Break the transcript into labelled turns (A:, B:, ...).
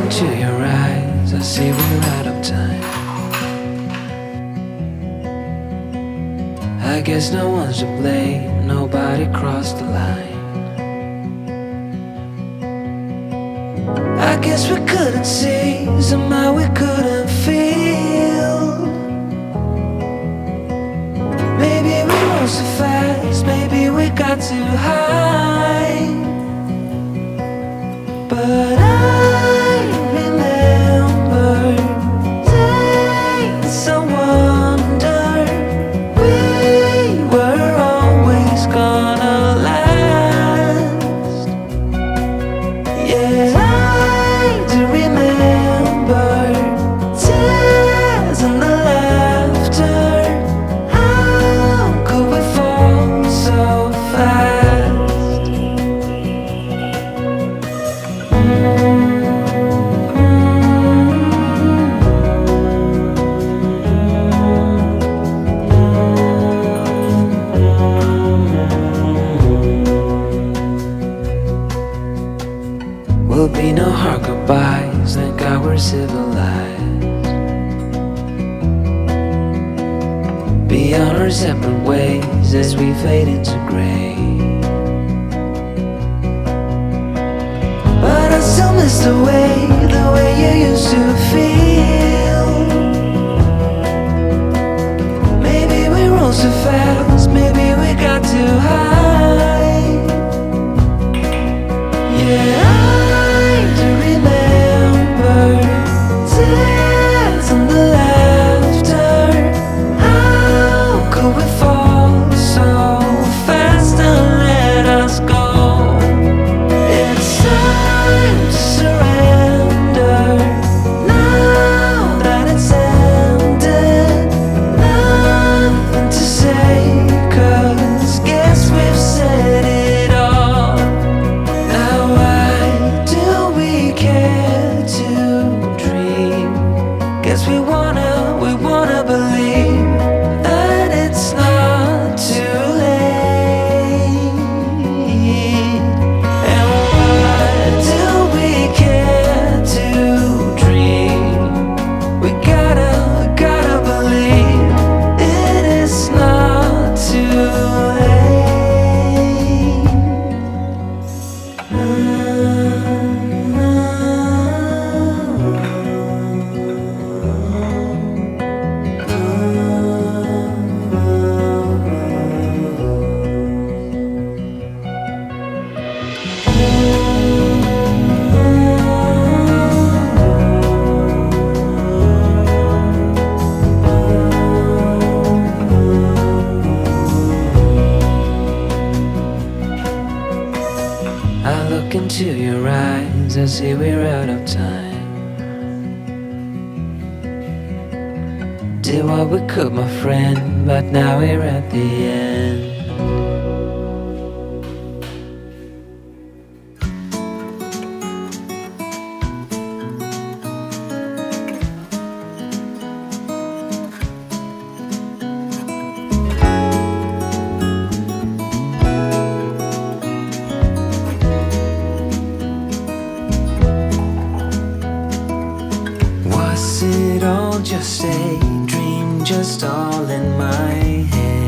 A: into your eyes, I see we're out of time. I guess no one's to blame, nobody crossed the line. I guess we couldn't see, somehow we couldn't feel. Maybe we rose so fast, maybe we got too high. But I remember days I wonder we were always gonna last. Yeah, I do remember tears and the laughter. How could we fall so fast? Will be no hard goodbyes, thank God we're civilized. Be on our separate ways as we fade into gray. But I still miss the way you used to feel. Maybe we rose too fast, maybe we got too high. Yeah, I do remember tears and the laughter. How could we fall so fast and let us go? It's time to surrender now that it's ended. Nothing to say, 'cause guess we've said it all. Now why do we care to dream? Guess we wanna believe that it's not too late. And why do we care to dream? We gotta believe it is not too late. I look into your eyes, I see we're out of time. Did what we could, my friend, but now we're at the end. Was it all just a dream, just all in my head?